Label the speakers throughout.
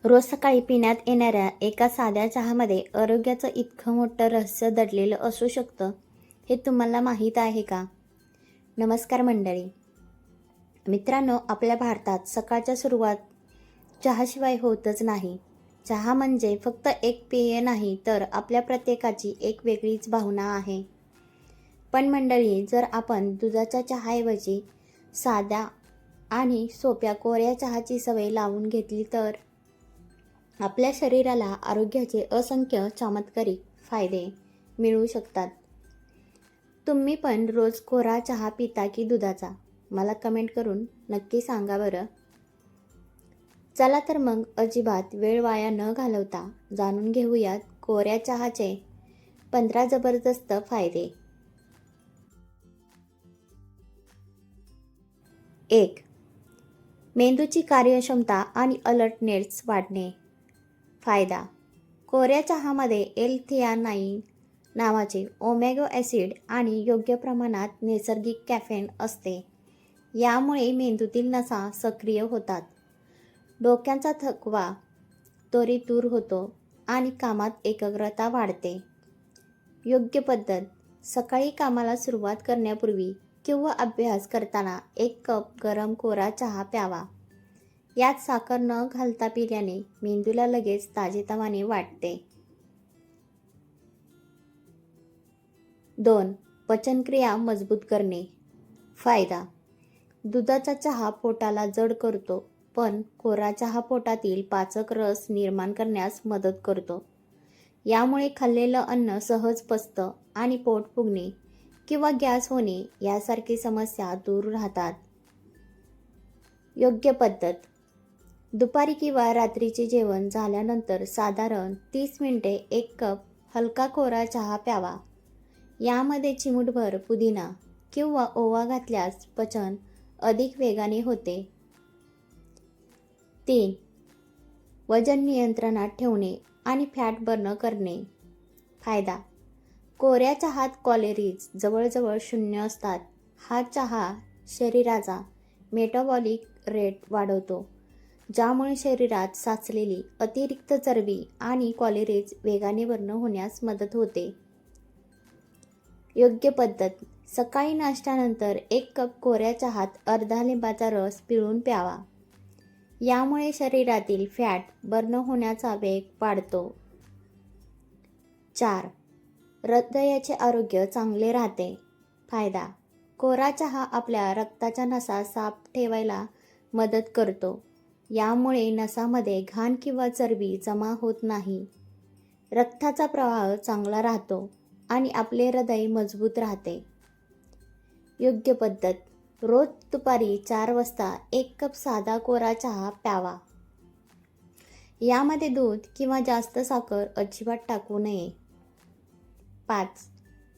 Speaker 1: रोज सकाळी पिण्यात येणाऱ्या एका साध्या चहामध्ये आरोग्याचं इतकं मोठं रहस्य दडलेलं असू शकतं, हे तुम्हाला माहीत आहे का? नमस्कार मंडळी. मित्रांनो, आपल्या भारतात सकाळच्या सुरुवात चहाशिवाय होतच नाही. चहा म्हणजे फक्त एक पेय नाही, तर आपल्या प्रत्येकाची एक वेगळीच भावना आहे. पण मंडळी, जर आपण दुधाच्या चहाऐवजी साध्या आणि सोप्या कोऱ्या चहाची सवय लावून घेतली तर आपल्या शरीराला आरोग्याचे असंख्य चमत्कारिक फायदे मिळू शकतात. तुम्ही पण रोज कोरा चहा पिता की दुधाचा? मला कमेंट करून नक्की सांगा बरं. चला तर मग अजिबात वेळ वाया न घालवता जाणून घेऊयात कोऱ्या चहाचे 15 जबरदस्त फायदे. 1. मेंदूची कार्यक्षमता आणि अलर्टनेस वाढणे. फायदा: कोऱ्या चहामध्ये एल-थियानाइन नावाचे ओमेगा ॲसिड आणि योग्य प्रमाणात नैसर्गिक कॅफेन असते. यामुळे मेंदूतील नसा सक्रिय होतात, डोक्याचा थकवा त्वरित दूर होतो आणि कामात एकाग्रता वाढते. योग्य पद्धत: सकाळी कामाला सुरुवात करण्यापूर्वी किंवा अभ्यास करताना 1 कप गरम कोरा चहा प्यावा. यात साखर न घालता पिल्याने मेंदूला लगेच ताजेतवाने वाटते. 2. पचनक्रिया मजबूत करणे. फायदा: दुधाचा चहा पोटाला जड करतो, पण कोरा चहा पोटातील पाचक रस निर्माण करण्यास मदत करतो. यामुळे खाल्लेलं अन्न सहज पचतं आणि पोट फुगणे किंवा गॅस होणे यासारखी समस्या दूर राहतात. योग्य पद्धत: दुपारी किंवा रात्रीचे जेवण झाल्यानंतर साधारण 30 मिनिटे 1 कप हलका कोरा चहा प्यावा. यामध्ये चिमूटभर पुदिना किंवा ओवा घातल्यास पचन अधिक वेगाने होते. 3. वजन नियंत्रणात ठेवणे आणि फॅट बर्न करणे. फायदा: कोऱ्या चहात कॅलरीज जवळजवळ 0 असतात. हा चहा शरीराचा मेटाबॉलिक रेट वाढवतो, ज्यामुळे शरीरात साचलेली अतिरिक्त चरबी आणि कॅलरीज वेगाने बर्न होण्यास मदत होते. योग्य पद्धत: सकाळी नाश्त्यानंतर 1 कप कोऱ्या चहात अर्धा लिंबाचा रस पिळून प्यावा. यामुळे शरीरातील फॅट बर्न होण्याचा वेग वाढतो. 4. हृदयाचे आरोग्य चांगले राहते. फायदा: कोरा चहा आपल्या रक्ताच्या नसा साफ ठेवायला मदत करतो. यामुळे नसामध्ये घाण किंवा चरबी जमा होत नाही. रक्ताचा प्रवाह चांगला राहतो आणि आपले हृदय मजबूत राहते. योग्य पद्धत: रोज दुपारी 4 वाजता 1 कप साधा कोरा चहा प्यावा. यामध्ये दूध किंवा जास्त साखर अजिबात टाकू नये. 5.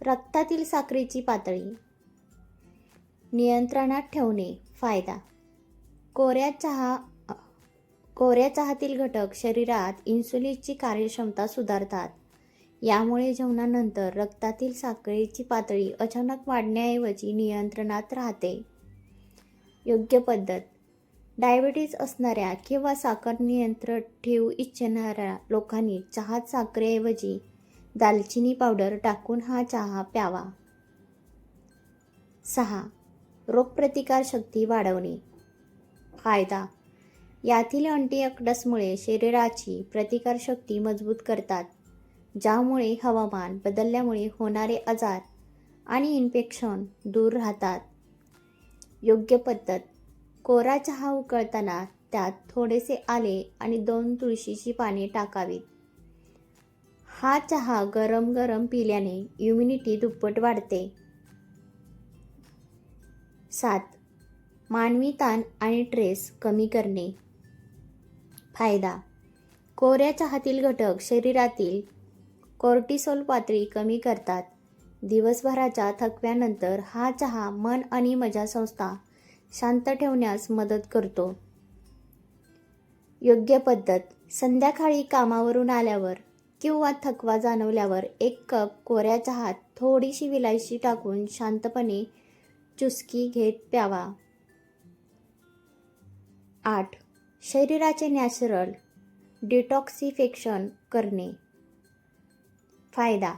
Speaker 1: रक्तातील साखरेची पातळी नियंत्रणात ठेवणे. फायदा: कोऱ्या चहातील घटक शरीरात इन्सुलिनची कार्यक्षमता सुधारतात. यामुळे जेवणानंतर रक्तातील साखरेची पातळी अचानक वाढण्याऐवजी नियंत्रणात राहते. योग्य पद्धत: डायबिटीज असणाऱ्या किंवा साखर नियंत्रण ठेवू इच्छिणाऱ्या लोकांनी चहात साखरेऐवजी दालचिनी पावडर टाकून हा चहा प्यावा. 6. रोगप्रतिकारशक्ती वाढवणे. फायदा: यातील अँटीऑक्सिडंट्समुळे शरीराची प्रतिकारशक्ती मजबूत करतात, ज्यामुळे हवामान बदलल्यामुळे होणारे आजार आणि इन्फेक्शन दूर राहतात. योग्य पद्धत: कोरा चहा उकळताना त्यात थोडेसे आले आणि 2 तुळशीची पाने टाकावीत. हा चहा गरम गरम पिल्याने इम्युनिटी दुप्पट वाढते. 7. मानवी ताण आणि स्ट्रेस कमी करणे. फायदा: कोऱ्या चहातील घटक शरीरातील कॉर्टिसोल पातळी कमी करतात. दिवसभराच्या थकव्यानंतर हा चहा मन आणि मज्जासंस्था शांत ठेवण्यास मदत करतो. योग्य पद्धत: संध्याकाळी कामावरून आल्यावर किंवा थकवा जाणवल्यावर 1 कप कोऱ्या चहात थोडीशी विलायची टाकून शांतपणे चुस्की घेत प्यावा. 8. शरीराचे नॅचरल डिटॉक्सिफिकेशन करणे. फायदा: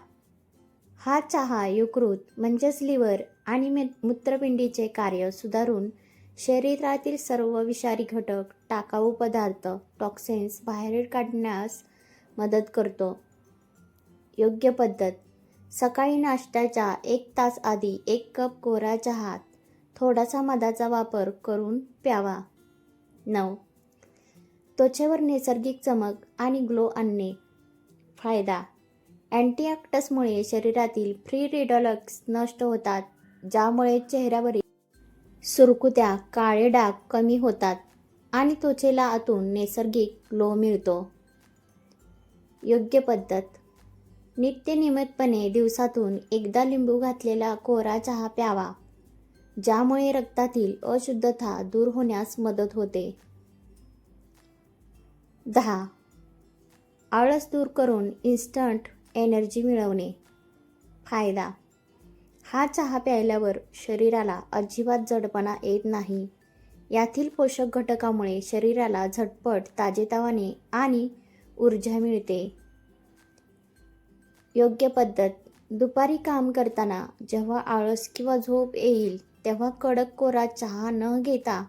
Speaker 1: हा चहा यकृत म्हणजेच लिव्हर आणि मूत्रपिंडीचे कार्य सुधारून शरीरातील सर्व विषारी घटक, टाकाऊ पदार्थ, टॉक्सिन्स बाहेर काढण्यास मदत करतो. योग्य पद्धत: सकाळी नाश्त्याच्या 1 तास आधी 1 कप कोरा चहात थोडासा मधाचा वापर करून प्यावा. 9. त्वचेवर नैसर्गिक चमक आणि ग्लो आणणे. फायदा: अँटीऑक्सिडंट्समुळे शरीरातील फ्री रॅडिकल्स नष्ट होतात, ज्यामुळे चेहऱ्यावरील सुरकुत्या, काळे डाग कमी होतात आणि त्वचेला आतून नैसर्गिक ग्लो मिळतो. योग्य पद्धत: नियमितपणे दिवसातून एकदा लिंबू घातलेला कोरा चहा प्यावा, ज्यामुळे रक्तातील अशुद्धता दूर होण्यास मदत होते. 10. आळस दूर करून इन्स्टंट एनर्जी मिळवणे. फायदा: हा चहा प्यायल्यावर शरीराला अजिबात जडपणा येत नाही. यातील पोषक घटकामुळे शरीराला झटपट ताजेतवाने आणि ऊर्जा मिळते. योग्य पद्धत: दुपारी काम करताना जेव्हा आळस किंवा झोप येईल तेव्हा कडक कोरा चहा न घेता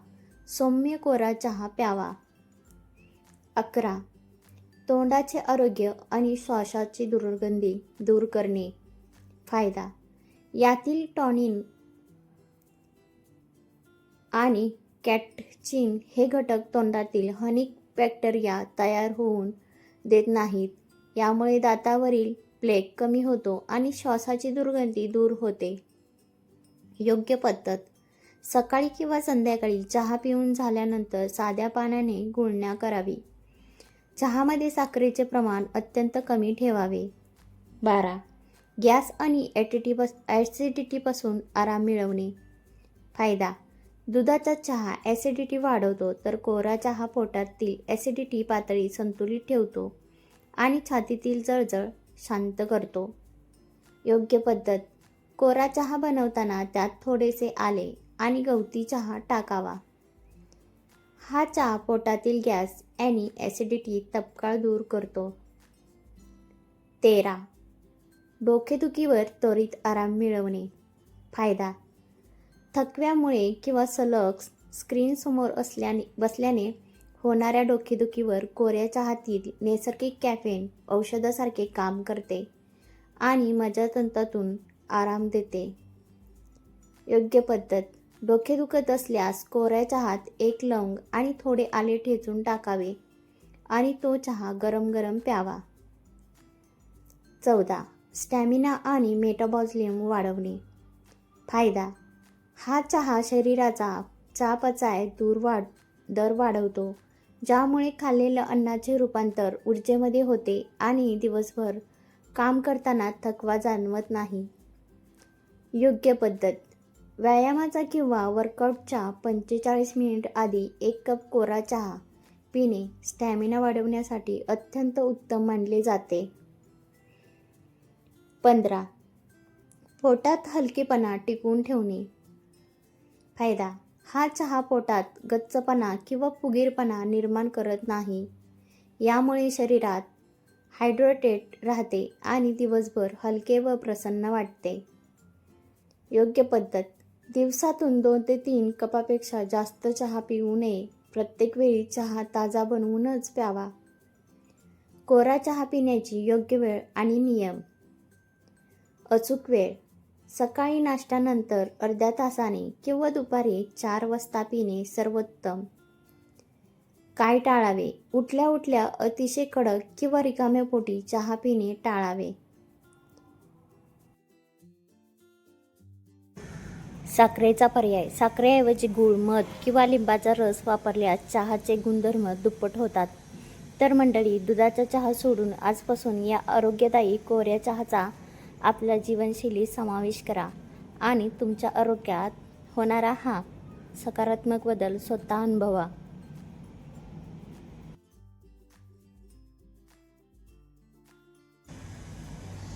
Speaker 1: सौम्य कोरा चहा प्यावा. 11. तोंडाचे आरोग्य आणि श्वासाची दुर्गंधी दूर करणे. फायदा: यातील टॉनिन आणि कॅटचिन हे घटक तोंडातील हानिकारक बॅक्टेरिया तयार होऊन देत नाहीत. यामुळे दातावरील प्लेग कमी होतो आणि श्वासाची दुर्गंधी दूर होते. योग्य पद्धत: सकाळी किंवा संध्याकाळी चहा पिऊन झाल्यानंतर साध्या पाण्याने गुळण्या करावी. चहामध्ये साखरेचे प्रमाण अत्यंत कमी ठेवावे. 12. गॅस आणि ॲसिडिटीपासून आराम मिळवणे. फायदा: दुधाचा चहा ॲसिडिटी वाढवतो, तर कोरा चहा पोटातील ॲसिडिटी पातळी संतुलित ठेवतो आणि छातीतील जळजळ शांत करतो. योग्य पद्धत: कोरा चहा बनवताना त्यात थोडेसे आले आणि गवती चहा टाकावा. हा चहा पोटातील गॅस आणि ॲसिडिटी तत्काळ दूर करतो. 13. डोकेदुखीवर त्वरित आराम मिळवणे. फायदा: थकव्यामुळे किंवा सलग स्क्रीनसमोर बसल्याने होणाऱ्या डोकेदुखीवर कोऱ्या चहातील नैसर्गिक कॅफेन औषधासारखे काम करते आणि मज्जातंतूतून आराम देते. योग्य पद्धत: डोके दुखत असल्यास कोऱ्या चहात 1 लवंग आणि थोडे आले ठेचून टाकावे आणि तो चहा गरम गरम प्यावा. 14. स्टॅमिना आणि मेटाबॉलिझम वाढवणे. फायदा: हा चहा शरीराचा चयापचय दर वाढवतो, ज्यामुळे खाल्लेल्या अन्नाचे रूपांतर ऊर्जेमध्ये होते आणि दिवसभर काम करताना थकवा जाणवत नाही. योग्य पद्धत: व्यायामाचा किंवा वर्कआउटच्या 45 मिनिट आधी 1 कप कोरा चहा पिणे स्टॅमिना वाढवण्यासाठी अत्यंत उत्तम मानले जाते. 15. पोटात हलकेपणा टिकवून ठेवणे. फायदा: हा चहा पोटात गच्चपणा किंवा फुगीरपणा निर्माण करत नाही. यामुळे शरीरात हायड्रेटेड राहते आणि दिवसभर हलके व प्रसन्न वाटते. योग्य पद्धत: दिवसातून 2 ते 3 कपापेक्षा जास्त चहा पिऊ नये. प्रत्येक वेळी चहा ताजा बनवूनच प्यावा. कोरा चहा पिण्याची योग्य वेळ आणि नियम. अचूक वेळ: सकाळी नाश्त्यानंतर अर्ध्या तासाने किंवा दुपारी 4 वाजता पिणे सर्वोत्तम. काय टाळावे? उठल्या उठल्या अतिशय कडक किंवा रिकाम्या पोटी चहा पिणे टाळावे. साखरेचा पर्याय: साखरेऐवजी गूळ, मध किंवा लिंबाचा रस वापरल्यास चहाचे गुणधर्म दुप्पट होतात. तर मंडळी, दुधाचा चहा सोडून आजपासून या आरोग्यदायी कोऱ्या चहाचा आपल्या जीवनशैलीत समावेश करा आणि तुमच्या आरोग्यात होणारा हा सकारात्मक बदल स्वतः अनुभवा.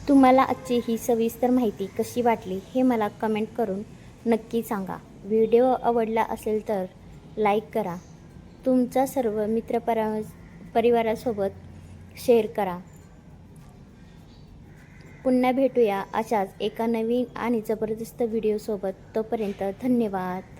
Speaker 1: तुम्हाला आजची ही सविस्तर माहिती कशी वाटली हे मला कमेंट करून नक्की सांगा. व्हिडिओ आवडला असेल तर लाईक करा. तुमचा सर्व परिवारासोबत शेअर करा. पुन्हा भेटूया अशाच एका नवीन आणि जबरदस्त व्हिडिओसोबत. तोपर्यंत धन्यवाद.